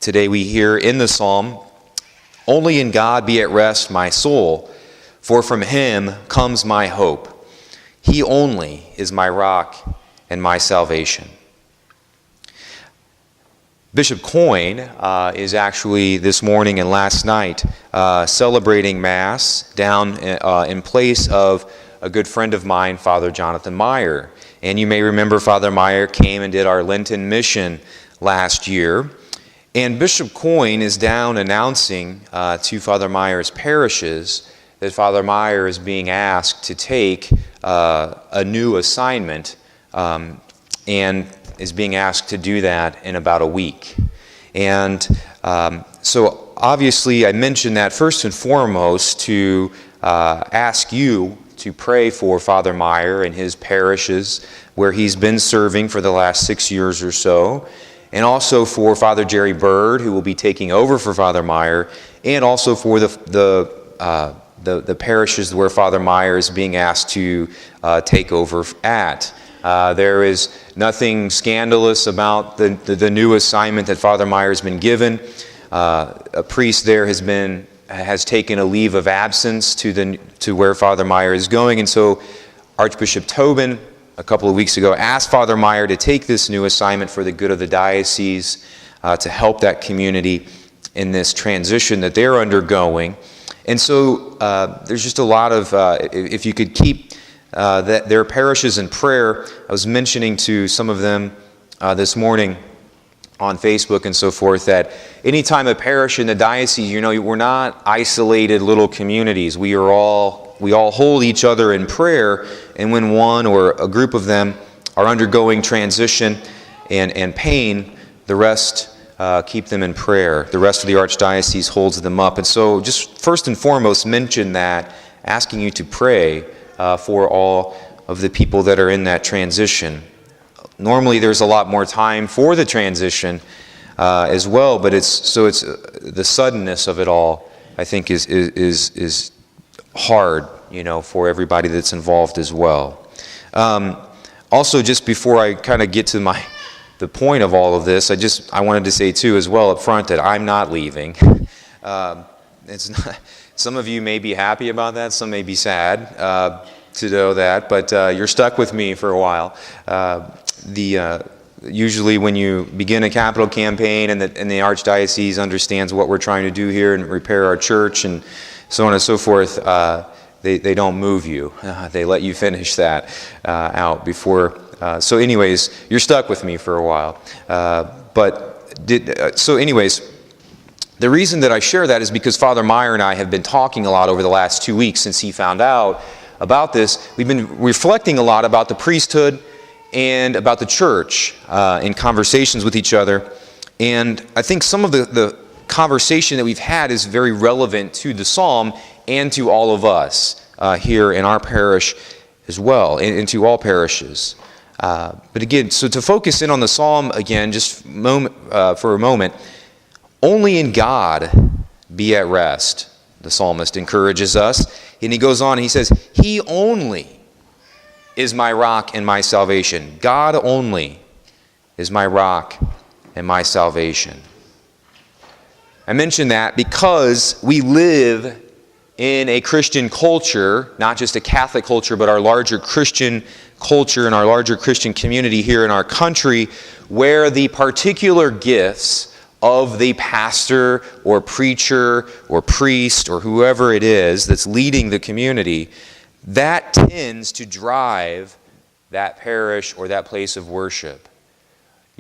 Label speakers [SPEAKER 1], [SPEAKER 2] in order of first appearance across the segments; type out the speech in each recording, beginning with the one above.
[SPEAKER 1] Today we hear in the psalm, "Only in God be at rest my soul, for from him comes my hope. He only is my rock and my salvation." Bishop Coyne is actually this morning and last night celebrating Mass down in place of a good friend of mine, Father Jonathan Meyer. And you may remember Father Meyer came and did our Lenten mission last year. And Bishop Coyne is down announcing to Father Meyer's parishes that Father Meyer is being asked to take a new assignment and is being asked to do that in about a week. And so obviously I mentioned that first and foremost to ask you to pray for Father Meyer and his parishes where he's been serving for the last 6 years or so, and also for Father Jerry Bird, who will be taking over for Father Meyer, and also for the parishes where Father Meyer is being asked to take over at. There is nothing scandalous about the new assignment that Father Meyer has been given. A priest there has taken a leave of absence to where Father Meyer is going, and so Archbishop Tobin a couple of weeks ago asked Father Meyer to take this new assignment for the good of the diocese, to help that community in this transition that they're undergoing. And so there's just a lot of, if you could keep their parishes in prayer. I was mentioning to some of them this morning on Facebook and so forth that anytime a parish in the diocese, we're not isolated little communities. We all hold each other in prayer, and when one or a group of them are undergoing transition and pain, the rest keep them in prayer. The rest of the Archdiocese holds them up. And so just first and foremost mention that, asking you to pray for all of the people that are in that transition. Normally there's a lot more time for the transition as well, but it's the suddenness of it all, I think, is hard, for everybody that's involved as well. Also, just before I kind of get to the point of all of this, I wanted to say too as well up front that I'm not leaving. It's not. Some of you may be happy about that. Some may be sad to know that, but you're stuck with me for a while. Usually when you begin a capital campaign and the Archdiocese understands what we're trying to do here and repair our church and so on and so forth, they don't move you. They let you finish that out before. So anyways, you're stuck with me for a while. The reason that I share that is because Father Meyer and I have been talking a lot over the last 2 weeks since he found out about this. We've been reflecting a lot about the priesthood and about the church in conversations with each other. And I think some of the conversation that we've had is very relevant to the psalm and to all of us here in our parish as well, and to all parishes. But again, so to focus in on the psalm again, just for a moment, only in God be at rest, the psalmist encourages us. And he goes on and he says, He only is my rock and my salvation. God only is my rock and my salvation. I mention that because we live in a Christian culture, not just a Catholic culture, but our larger Christian culture and our larger Christian community here in our country, where the particular gifts of the pastor or preacher or priest or whoever it is that's leading the community, that tends to drive that parish or that place of worship.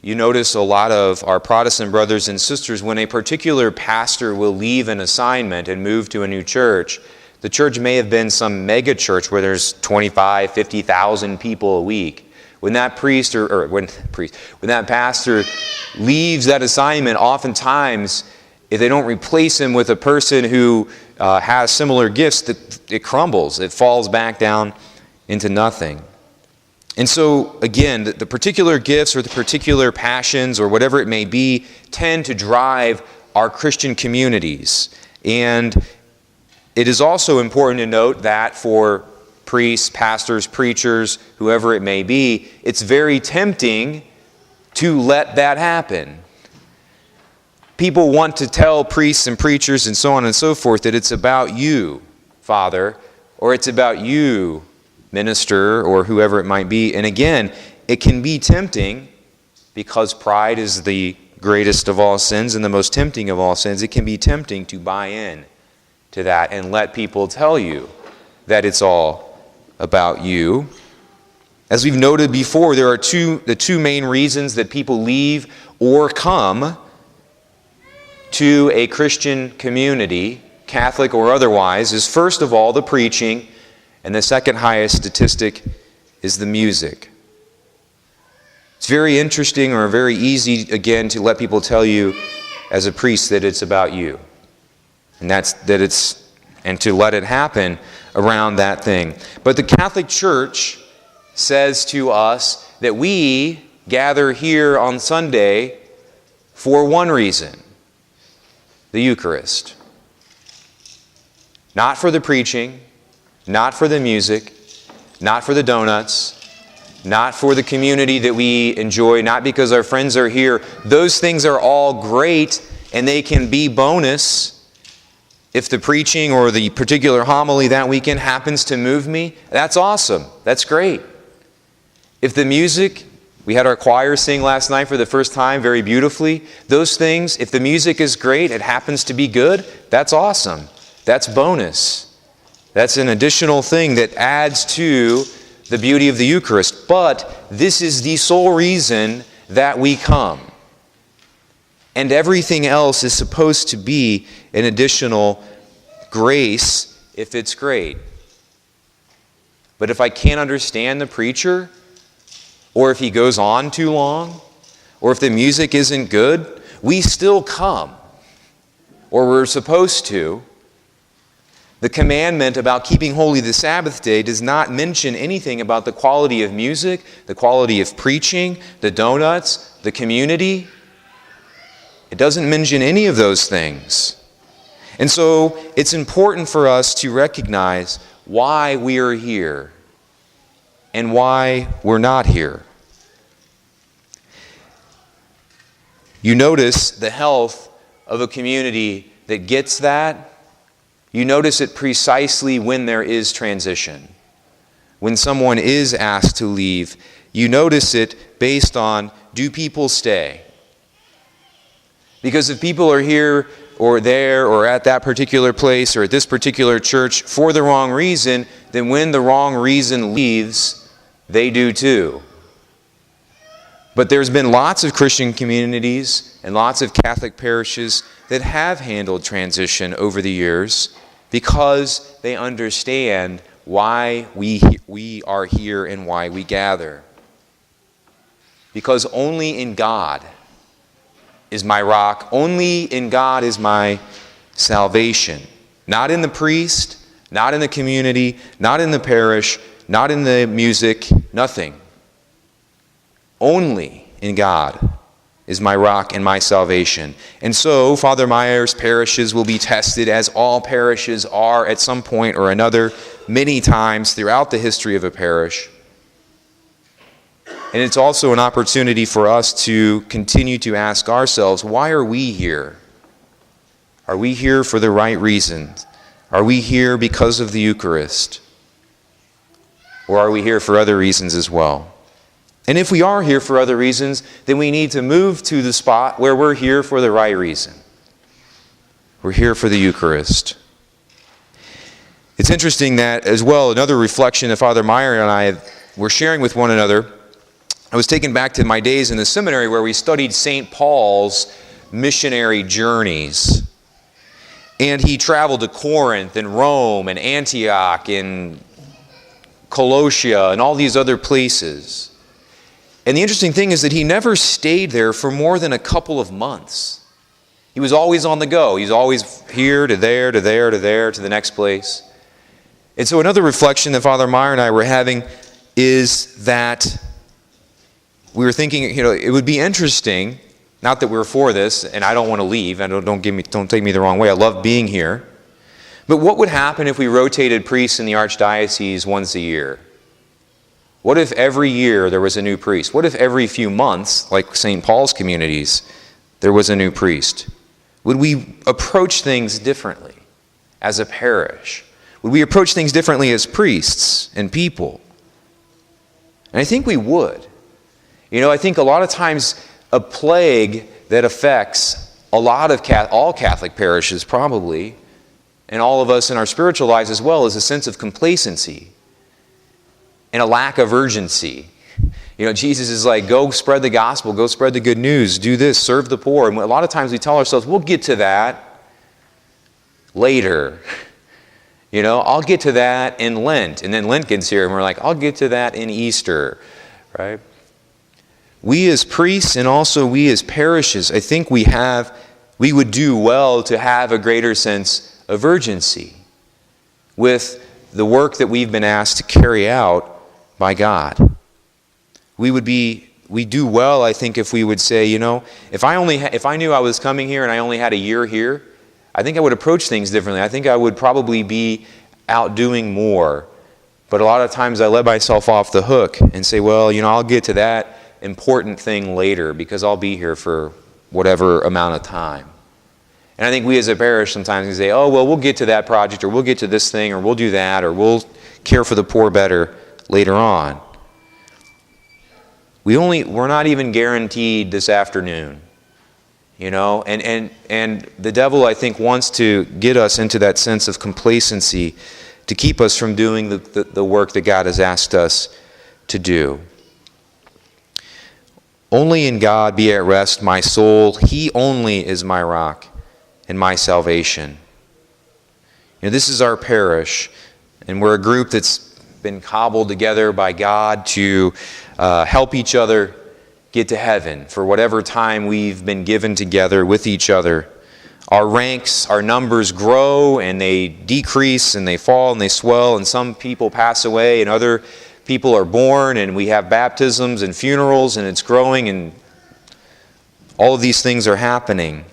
[SPEAKER 1] You notice a lot of our Protestant brothers and sisters, when a particular pastor will leave an assignment and move to a new church, the church may have been some mega church where there's 25, 50,000 people a week. When that priest when that pastor leaves that assignment, oftentimes, if they don't replace him with a person who has similar gifts, it crumbles. It falls back down into nothing. And so, again, the particular gifts or the particular passions or whatever it may be tend to drive our Christian communities. And it is also important to note that for priests, pastors, preachers, whoever it may be, it's very tempting to let that happen. People want to tell priests and preachers and so on and so forth that it's about you, Father, or it's about you, minister, or whoever it might be. And again, it can be tempting, because pride is the greatest of all sins and the most tempting of all sins. It can be tempting to buy in to that and let people tell you that it's all about you. As we've noted before, there are the two main reasons that people leave or come to a Christian community, Catholic or otherwise, is first of all the preaching, and the second highest statistic is the music. It's very interesting, or very easy, again, to let people tell you as a priest that it's about you. And and to let it happen around that thing. But the Catholic Church says to us that we gather here on Sunday for one reason: the Eucharist. Not for the preaching, not for the music, not for the donuts, not for the community that we enjoy, not because our friends are here. Those things are all great, and they can be bonus. If the preaching or the particular homily that weekend happens to move me, that's awesome. That's great. If the music, we had our choir sing last night for the first time very beautifully. Those things, if the music is great, it happens to be good, that's awesome. That's bonus. That's an additional thing that adds to the beauty of the Eucharist. But this is the sole reason that we come. And everything else is supposed to be an additional grace if it's great. But if I can't understand the preacher, or if he goes on too long, or if the music isn't good, we still come, or we're supposed to. The commandment about keeping holy the Sabbath day does not mention anything about the quality of music, the quality of preaching, the donuts, the community. It doesn't mention any of those things. And so it's important for us to recognize why we are here and why we're not here. You notice the health of a community that gets that. You notice it precisely when there is transition. When someone is asked to leave, you notice it based on, do people stay? Because if people are here or there or at that particular place or at this particular church for the wrong reason, then when the wrong reason leaves, they do too. But there's been lots of Christian communities and lots of Catholic parishes that have handled transition over the years because they understand why we are here and why we gather. Because only in God is my rock, only in God is my salvation. Not in the priest, not in the community, not in the parish, not in the music, nothing. Only in God is my rock and my salvation. And so, Father Meyer's parishes will be tested, as all parishes are at some point or another, many times throughout the history of a parish. And it's also an opportunity for us to continue to ask ourselves, why are we here? Are we here for the right reasons? Are we here because of the Eucharist? Or are we here for other reasons as well? And if we are here for other reasons, then we need to move to the spot where we're here for the right reason. We're here for the Eucharist. It's interesting that, as well, another reflection that Father Meyer and I were sharing with one another, I was taken back to my days in the seminary where we studied St. Paul's missionary journeys. And he traveled to Corinth and Rome and Antioch and Colossia and all these other places. And the interesting thing is that he never stayed there for more than a couple of months. He was always on the go. He's always here to there, to there, to there, to the next place. And so another reflection that Father Meyer and I were having is that we were thinking, it would be interesting, not that we're for this, and I don't want to leave, and don't take me the wrong way, I love being here. But what would happen if we rotated priests in the Archdiocese once a year? What if every year there was a new priest? What if every few months, like St. Paul's communities, there was a new priest? Would we approach things differently as a parish? Would we approach things differently as priests and people? And I think we would. I think a lot of times a plague that affects a lot of all Catholic parishes probably, and all of us in our spiritual lives as well, is a sense of complacency and a lack of urgency. Jesus is like, go spread the gospel, go spread the good news, do this, serve the poor. And a lot of times we tell ourselves, we'll get to that later. I'll get to that in Lent. And then Lent gets here and we're like, I'll get to that in Easter, right? We as priests and also we as parishes, I think we would do well to have a greater sense of urgency with the work that we've been asked to carry out by God. We do well, I think, if we would say, if I knew I was coming here and I only had a year here, I think I would approach things differently. I think I would probably be out doing more. But a lot of times I let myself off the hook and say, well, I'll get to that important thing later because I'll be here for whatever amount of time. And I think we as a parish sometimes can say, oh, well, we'll get to that project, or we'll get to this thing, or we'll do that, or we'll care for the poor better later on. We're not even guaranteed this afternoon, and the devil, I think, wants to get us into that sense of complacency to keep us from doing the work that God has asked us to do. Only in God be at rest my soul. He only is my rock and my salvation. This is our parish, and we're a group that's been cobbled together by God to help each other get to heaven for whatever time we've been given together with each other. Our ranks, our numbers grow and they decrease and they fall and they swell, and some people pass away and other people are born, and we have baptisms and funerals, and it's growing, and all of these things are happening.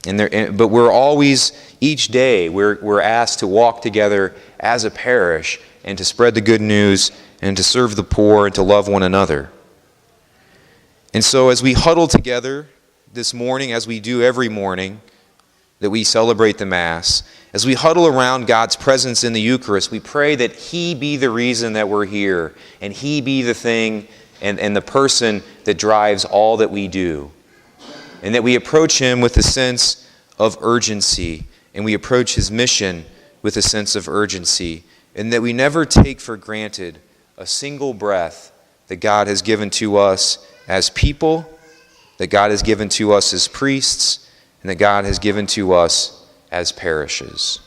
[SPEAKER 1] But we're always, each day, we're asked to walk together as a parish and to spread the good news and to serve the poor and to love one another. And so as we huddle together this morning, as we do every morning that we celebrate the Mass, as we huddle around God's presence in the Eucharist, we pray that He be the reason that we're here, and He be the thing and the person that drives all that we do. And that we approach Him with a sense of urgency, and we approach His mission with a sense of urgency, and that we never take for granted a single breath that God has given to us as people, that God has given to us as priests, and that God has given to us as parishes.